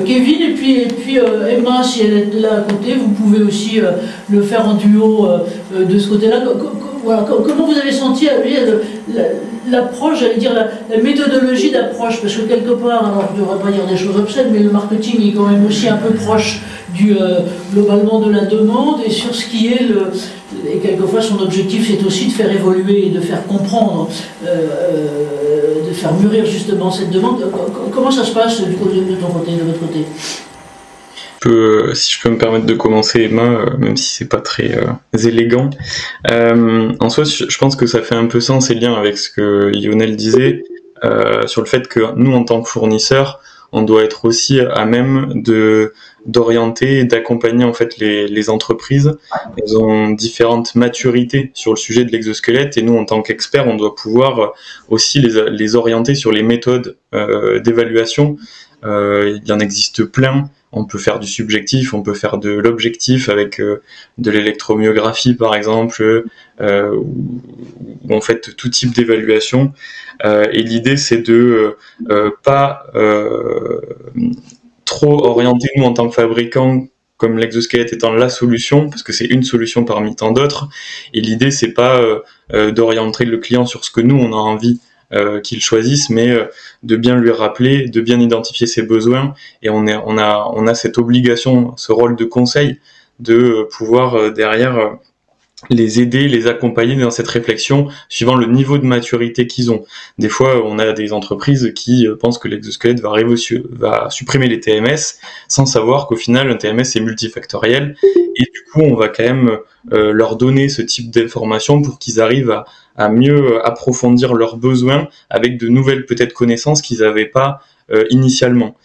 Kevin et puis Emma, si elle est là à côté, vous pouvez aussi le faire en duo de ce côté-là. Voilà, comment vous avez senti l'approche, j'allais dire la méthodologie d'approche, parce que quelque part, alors je ne devrais pas dire des choses obscènes, mais le marketing est quand même aussi un peu proche globalement de la demande, et sur ce qui est et quelquefois son objectif c'est aussi de faire évoluer et de faire comprendre, de faire mûrir justement cette demande. Comment ça se passe de ton côté, de votre côté? Si je peux me permettre de commencer, Emma, même si c'est pas très élégant. En soi, je pense que ça fait un peu sens et lien avec ce que Lionel disait sur le fait que nous, en tant que fournisseurs, on doit être aussi à même d'orienter et d'accompagner en fait les entreprises. Elles ont différentes maturités sur le sujet de l'exosquelette et nous, en tant qu'experts, on doit pouvoir aussi les orienter sur les méthodes d'évaluation. Il y en existe plein. On peut faire du subjectif, on peut faire de l'objectif avec de l'électromyographie par exemple, ou en fait tout type d'évaluation. Et l'idée c'est de pas trop orienter nous en tant que fabricants comme l'exosquelette étant la solution, parce que c'est une solution parmi tant d'autres. Et l'idée c'est pas d'orienter le client sur ce que nous on a envie qu'il choisisse, mais de bien lui rappeler, de bien identifier ses besoins, et on a cette obligation, ce rôle de conseil, de pouvoir derrière les aider, les accompagner dans cette réflexion suivant le niveau de maturité qu'ils ont. Des fois, on a des entreprises qui pensent que l'exosquelette va supprimer les TMS sans savoir qu'au final, un TMS est multifactoriel, et du coup, on va quand même leur donner ce type d'informations pour qu'ils arrivent à mieux approfondir leurs besoins avec de nouvelles peut-être connaissances qu'ils n'avaient pas initialement.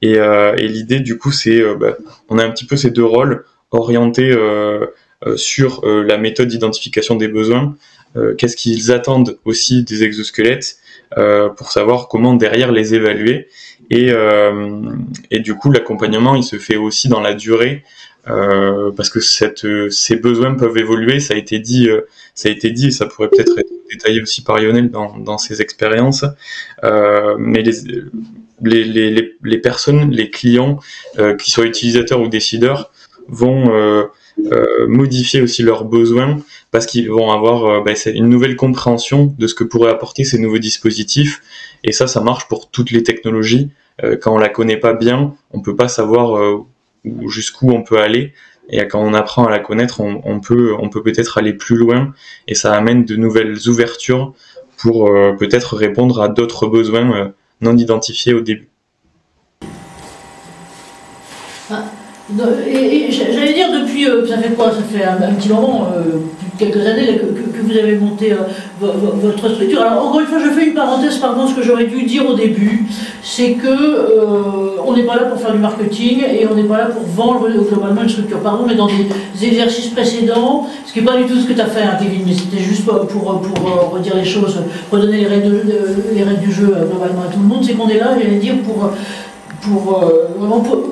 Et l'idée, du coup, c'est on a un petit peu ces deux rôles orientés sur la méthode d'identification des besoins, qu'est-ce qu'ils attendent aussi des exosquelettes pour savoir comment derrière les évaluer, et du coup l'accompagnement il se fait aussi dans la durée, parce que ces besoins peuvent évoluer, ça a été dit et ça pourrait peut-être être détaillé aussi par Lionel dans ses expériences, mais les personnes, les clients, qui soient utilisateurs ou décideurs, vont modifier aussi leurs besoins parce qu'ils vont avoir une nouvelle compréhension de ce que pourraient apporter ces nouveaux dispositifs, et ça marche pour toutes les technologies. Quand on la connaît pas bien, on peut pas savoir jusqu'où on peut aller, et quand on apprend à la connaître, on peut peut-être aller plus loin, et ça amène de nouvelles ouvertures pour peut-être répondre à d'autres besoins non identifiés au début. Et j'allais dire, depuis, ça fait quoi? Ça fait un petit moment, quelques années que vous avez monté votre structure. Alors encore une fois, je fais une parenthèse, pardon, ce que j'aurais dû dire au début, c'est que on n'est pas là pour faire du marketing et on n'est pas là pour vendre globalement une structure. Pardon, mais dans des exercices précédents, ce qui n'est pas du tout ce que tu as fait, hein, Kevin, mais c'était juste pour redire les choses, redonner les règles du jeu globalement à tout le monde, c'est qu'on est là, j'allais dire,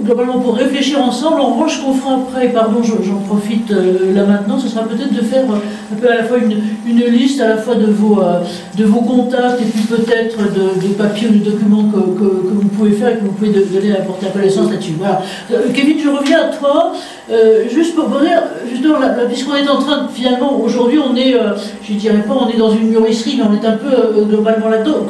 globalement pour réfléchir ensemble. En revanche, ce qu'on fera après, pardon, j'en profite là maintenant, ce sera peut-être de faire un peu à la fois une liste à la fois de vos contacts, et puis peut-être de papiers ou de documents que vous pouvez faire et que vous pouvez donner à porter à connaissance là-dessus. Voilà. Kevin, je reviens à toi, juste pour dire, justement, puisqu'on est en train, finalement, aujourd'hui, on est, je dirais pas, on est dans une mûrisserie, mais on est un peu globalement là-dedans.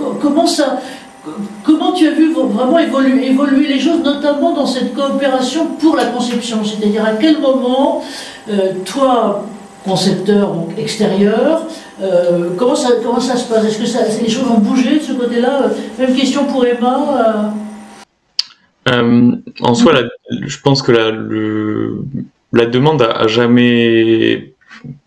Comment tu as vu vraiment évoluer les choses, notamment dans cette coopération pour la conception? C'est-à-dire à quel moment, toi, concepteur donc extérieur, comment ça se passe? Est-ce que les choses ont bougé de ce côté-là? Même question pour Emma. En soi, je pense que la demande a jamais...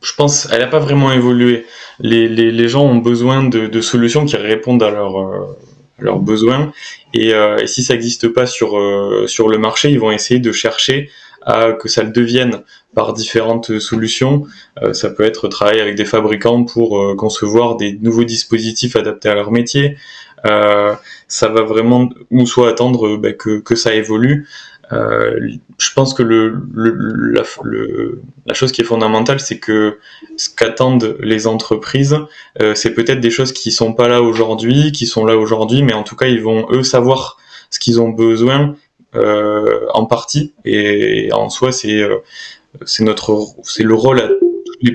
Je pense elle n'a pas vraiment évolué. Les gens ont besoin de solutions qui répondent à leurs besoins, et si ça n'existe pas sur le marché, ils vont essayer de chercher à que ça le devienne par différentes solutions. Ça peut être travailler avec des fabricants pour concevoir des nouveaux dispositifs adaptés à leur métier. Ça va vraiment, ou soit attendre que ça évolue. Je pense que la chose qui est fondamentale, c'est que ce qu'attendent les entreprises, c'est peut-être des choses qui sont pas là aujourd'hui, qui sont là aujourd'hui, mais en tout cas ils vont eux savoir ce qu'ils ont besoin en partie, et en soi c'est le rôle à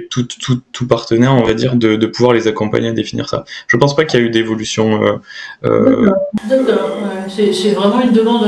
tout partenaire, on va dire, de pouvoir les accompagner à définir ça. Je pense pas qu'il y a eu d'évolution. D'accord, ouais, c'est vraiment une demande.